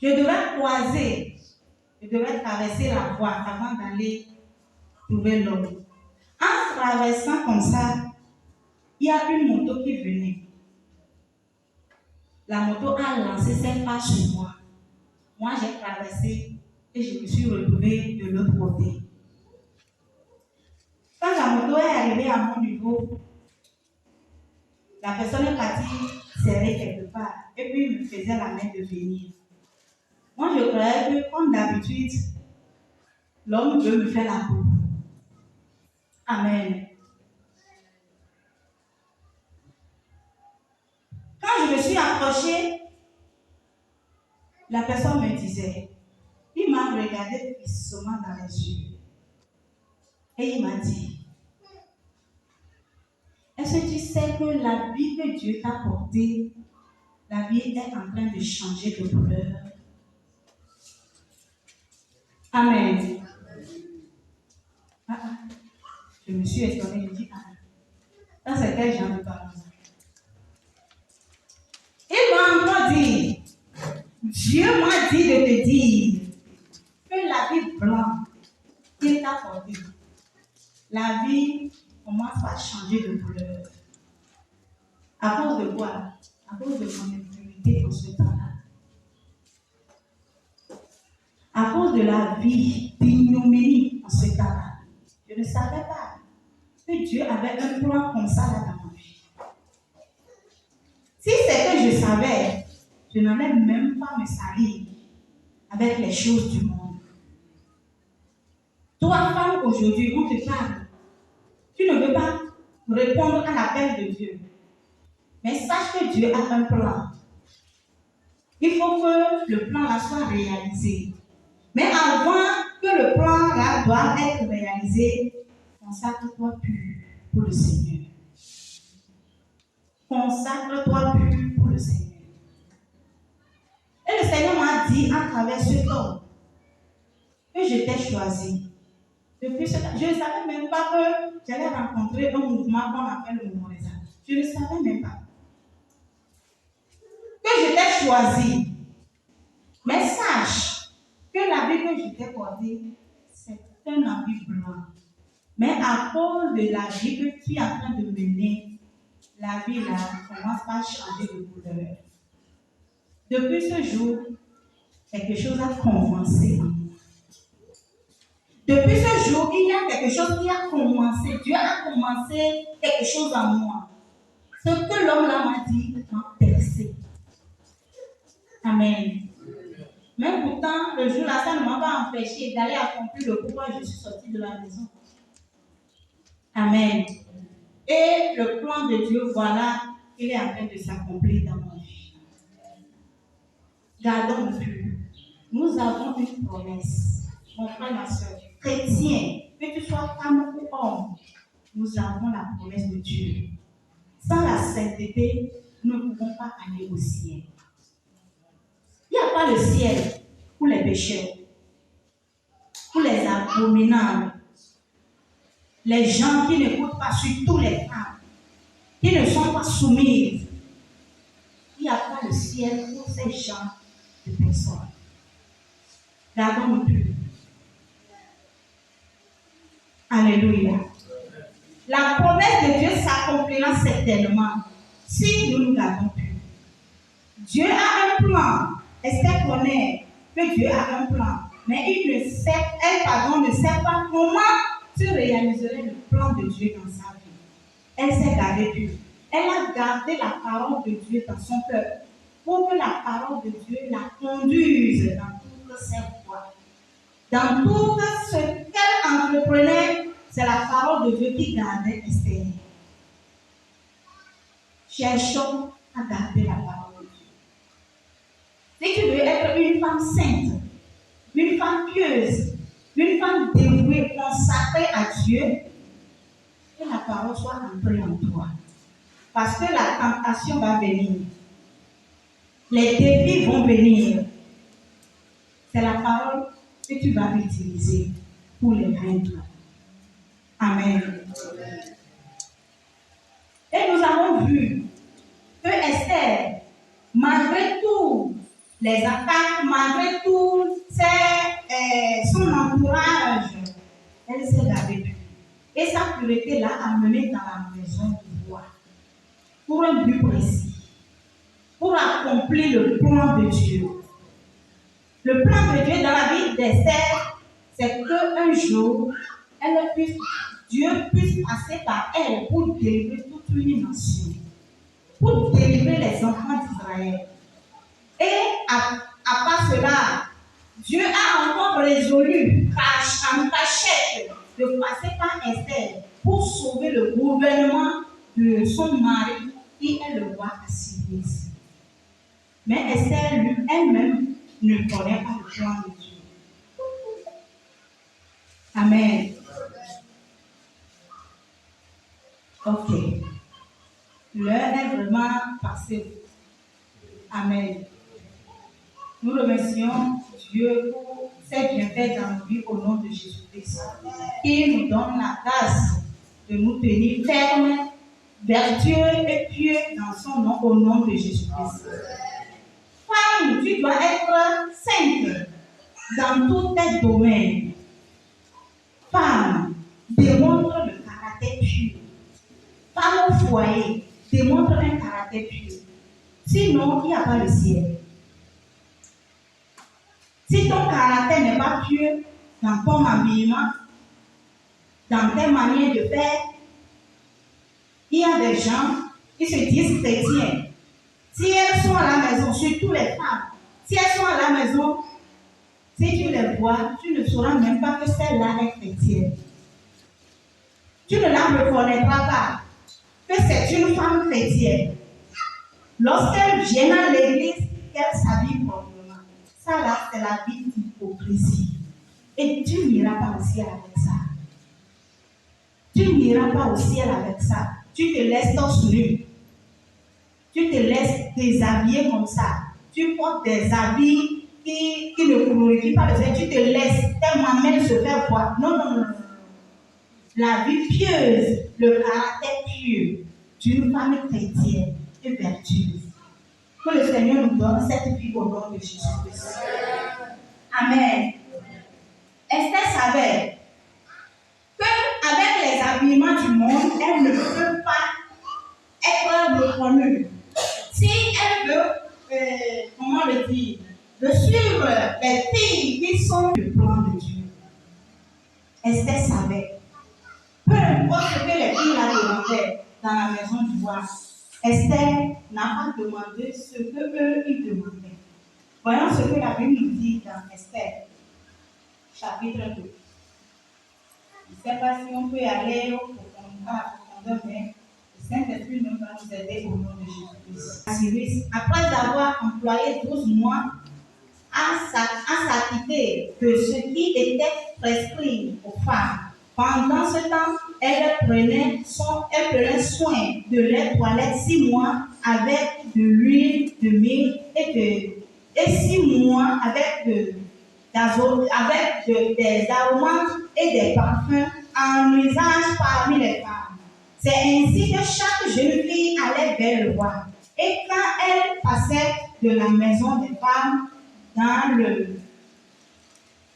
Je devais croiser, je devais traverser la voie avant d'aller trouver l'homme. En traversant comme ça, il y a une moto qui venait. La moto a lancé ses pas sur moi. Moi, j'ai traversé et je me suis retrouvée de l'autre côté. Quand la moto est arrivée à mon niveau, la personne est partie serrer quelque part et puis il me faisait la main de venir. Moi, je croyais que, comme d'habitude, l'homme veut me faire la peau. Amen. Quand je me suis approchée, la personne me disait, il m'a regardé fixement dans les yeux. Et il m'a dit, est-ce que tu sais que la vie que Dieu t'a portée, la vie est en train de changer de couleur? Amen. Je me suis étonnée, je dis, ça c'est quel genre de parole? Il m'a encore dit, Dieu m'a dit de te dire que la vie blanche qu'il t'a portée, la vie commence à changer de couleur. À cause de quoi? À cause de mon intimité en ce temps-là. À cause de la vie d'ignominie en ce temps-là. Je ne savais pas que Dieu avait un plan comme ça là dans ma vie. Si c'est que je savais, je n'allais même pas me salir avec les choses du monde. Toi, femme, aujourd'hui, on te parle. Tu ne veux pas répondre à l'appel de Dieu. Mais sache que Dieu a un plan. Il faut que le plan là soit réalisé. Mais avant que le plan là doit être réalisé, consacre-toi pur pour le Seigneur. Consacre-toi pur pour le Seigneur. Et le Seigneur m'a dit à travers ce temps que j'étais choisi. Depuis ce temps, je ne savais même pas que j'allais rencontrer un mouvement qu'on appelle le Momoréza. Je ne savais même pas. Que j'étais choisi. Mais sache que la vie que je t'ai portée, c'est un habit blanc. Mais à cause de la vie que tu es en train de mener, la vie là commence par changer de couleur. Depuis ce jour, quelque chose a commencé. Depuis ce jour, il y a quelque chose qui a commencé. Dieu a commencé quelque chose en moi. Ce que l'homme là m'a dit m'a percé. Amen. Mais pourtant, le jour là, ça ne m'a pas empêché d'aller accomplir le pourquoi je suis sortie de la maison. Amen. Et le plan de Dieu, voilà, il est en train de s'accomplir dans ma vie. Gardons le plus. Nous avons une promesse, mon frère, ma soeur, chrétien, que tu sois femme ou homme, nous avons la promesse de Dieu. Sans la sainteté, nous ne pouvons pas aller au ciel. Il n'y a pas le ciel pour les pécheurs, pour les abominables, les gens qui n'écoutent pas, surtout les femmes, qui ne sont pas soumises. Il n'y a pas le ciel pour ces gens de personnes. Gardons le plus. Alléluia. La promesse de Dieu s'accomplira certainement si nous nous gardons plus. Dieu a un plan. Esther connaît que Dieu a un plan. Mais elle ne sait pas comment se réaliserait le plan de Dieu dans sa vie. Elle s'est gardée pure. Elle a gardé la parole de Dieu dans son cœur pour que la parole de Dieu la conduise dans toutes ses voies. Dans tout ce qu'elle entreprenait, c'est la parole de Dieu qui gardait Esther. Cherchons à garder la parole de Dieu. Si tu veux être une femme sainte, une femme pieuse, une femme dévouée, consacrée à Dieu, que la parole soit entrée en toi. Parce que la tentation va venir. Les défis vont venir. C'est la parole que tu vas utiliser pour les vaincre. Amen. Et nous avons vu que Esther, malgré tous les attaques, malgré tout son entourage, elle s'est gardée pure. Et sa pureté l'a amenée dans la maison du roi pour un but précis, pour accomplir le plan de Dieu. Le plan de Dieu dans la vie d'Esther, c'est qu'un jour, Dieu puisse passer par elle pour délivrer toute une nation, pour délivrer les enfants d'Israël. Et à part cela, Dieu a encore résolu, en cachette, de passer par Esther pour sauver le gouvernement de son mari qui est le roi Assyrien. Mais Esther elle-même ne connaît pas le plan de Dieu. Amen. Ok. L'heure est vraiment passée. Amen. Nous remercions Dieu pour ses bienfaits dans nos vies au nom de Jésus-Christ. Il nous donne la grâce de nous tenir fermes, vertueux et pieux dans son nom au nom de Jésus-Christ. Femme, tu dois être sainte dans tous tes domaines. Femme, démontre le caractère pur. Femme au foyer, démontre un caractère pur. Sinon, il n'y a pas le ciel. Si ton caractère n'est pas pur dans ton habillement, dans tes manières de faire, il y a des gens qui se disent chrétiens. Si elles sont à la maison, surtout les femmes, si elles sont à la maison, si tu les vois, tu ne sauras même pas que celle-là est chrétienne. Tu ne la reconnaîtras pas que c'est une femme chrétienne. Lorsqu'elle vient à l'église, qu'elle s'habille proprement. Ça là, c'est la vie d'hypocrisie. Et tu n'iras pas au ciel avec ça. Tu n'iras pas au ciel avec ça. Tu te laisses torse nu. Tu te laisses déshabiller comme ça. Tu portes des habits qui ne glorifient pas le Seigneur. Tu te laisses tes mamelles se faire voir. Non, non, non, non. La vie pieuse, le caractère pur d'une femme chrétienne et vertueuse. Que le Seigneur nous donne cette vie au nom de Jésus-Christ. Amen. Esther savait qu'avec les habillements du monde, elle ne peut pas être Esther savait. Peu importe ce que les filles la demandaient dans la maison du roi, Esther n'a pas demandé ce que eux ils demandaient. Voyons ce que la Bible nous dit dans Esther, chapitre 2. Je ne sais pas si on peut y aller à la profondeur, mais le Saint-Esprit nous va nous aider au nom de Jésus-Christ. Après avoir employé 12 mois à s'acquitter de ce qui était prescrit aux femmes, pendant ce temps, elle prenait soin de leur toilette 6 mois avec de l'huile de myrrhe et 6 mois avec des aromates et des parfums en usage parmi les femmes. C'est ainsi que chaque jeune fille allait vers le roi. Et quand elle passait de la maison des femmes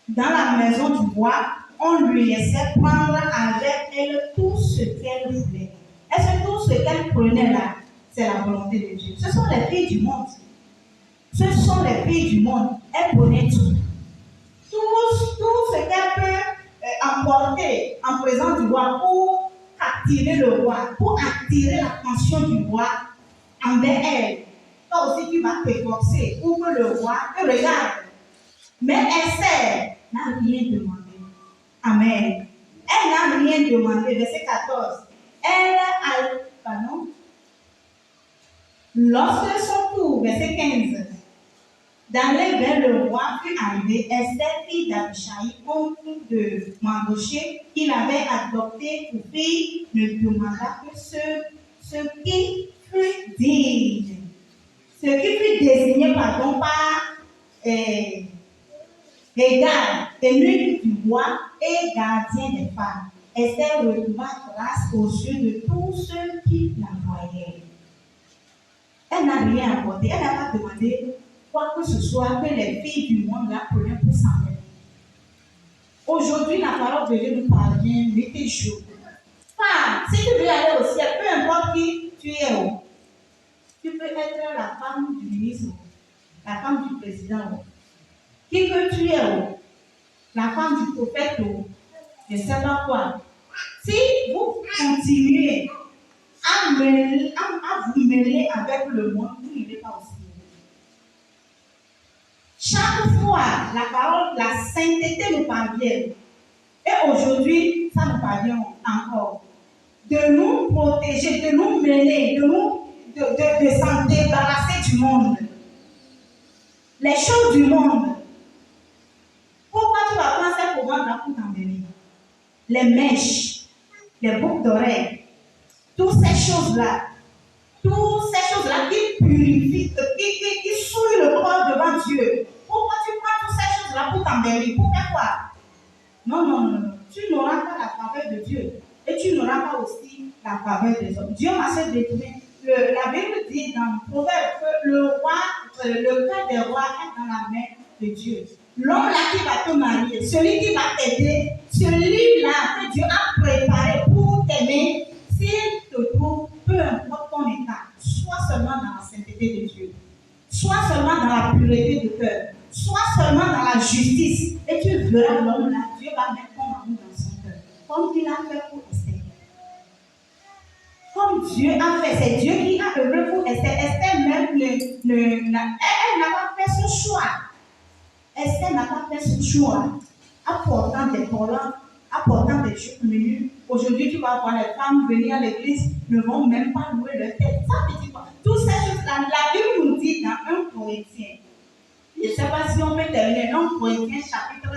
dans la maison du roi, on lui laissait prendre avec elle tout ce qu'elle voulait. Est-ce que tout ce qu'elle prenait là, c'est la volonté de Dieu? Ce sont les filles du monde. Ce sont les filles du monde. Elles prenaient tout. Tout ce qu'elle peut emporter en présence du roi pour attirer le roi, pour attirer l'attention du roi envers elle. Toi aussi, tu vas t'efforcer pour que le roi te regarde. Mais Esther n'a rien demandé. Amen. Elle n'a rien demandé. Verset 14. Lorsque son tour, verset 15, d'aller vers le roi fut arrivé, Esther, fille d'Abishai, oncle de Mardochée, qu'il avait adopté pour fille, ne demanda que ce qui fut dit. Ce qui fut désigné, par Égal, eunuque du roi et gardien des femmes. Esther retrouva grâce aux yeux de tous ceux qui la voyaient. Elle n'a rien apporté, elle n'a pas demandé quoi que ce soit que les filles du monde la prenaient pour s'en aller. Aujourd'hui, la parole de Dieu nous parvient, nuit et jour. Femme, si tu veux aller au ciel, peu importe qui tu es, tu peux être la femme du ministre, la femme du président. Qui que tu es, la femme du prophète, je ne sais pas quoi. Si vous continuez à vous mêler avec le monde, vous n'irez pas au ciel. Chaque fois, la parole, la sainteté nous parvient. Et aujourd'hui, ça nous parvient encore. De nous protéger, de nous mêler, de s'en débarrasser du monde. Les choses du monde. Pourquoi tu vas prendre cette commande là pour t'embellir? Les mèches, les boucles d'oreilles, toutes ces choses-là qui purifient, qui souillent le corps devant Dieu. Pourquoi tu prends toutes ces choses-là pour t'embellir? Pour faire quoi? Non. Tu n'auras pas la faveur de Dieu. Et tu n'auras pas aussi la faveur des hommes. Dieu m'a fait détruire. La Bible dit dans Proverbe que le cœur des rois est dans la main de Dieu. L'homme là qui va te marier, celui qui va t'aider, celui-là que Dieu a préparé pour t'aimer, s'il te trouve, peu importe ton état, sois seulement dans la sainteté de Dieu, sois seulement dans la pureté de cœur, sois seulement dans la justice, et tu verras l'homme là, Dieu va mettre ton amour dans son cœur, comme il a fait pour Esther. Comme Dieu a fait, c'est Dieu qui a œuvré pour Esther. Esther même, elle n'a pas fait son choix. Esther n'a pas fait son choix, apportant des collants, apportant des choses menus. Aujourd'hui, tu vas voir les femmes venir à l'église, ne vont même pas louer leur tête. Ça veut dire quoi? Toutes ces choses-là, la Bible nous dit dans 1 Corinthiens. Je ne sais pas si on peut terminer 1 Corinthiens chapitre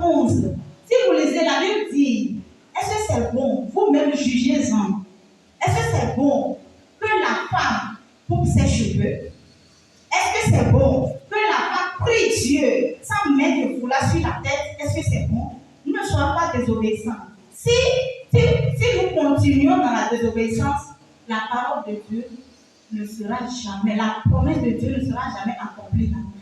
11. Si vous lisez, la Bible dit, est-ce que c'est bon? Vous-même jugez-en. Est-ce que c'est bon que la femme coupe ses cheveux? Est-ce que c'est bon que la femme prie Dieu sans mettre de foulard sur la tête? Est-ce que c'est bon? Nous ne soyons pas désobéissants. Si nous continuons dans la désobéissance, la parole de Dieu ne sera jamais, la promesse de Dieu ne sera jamais accomplie dans nous.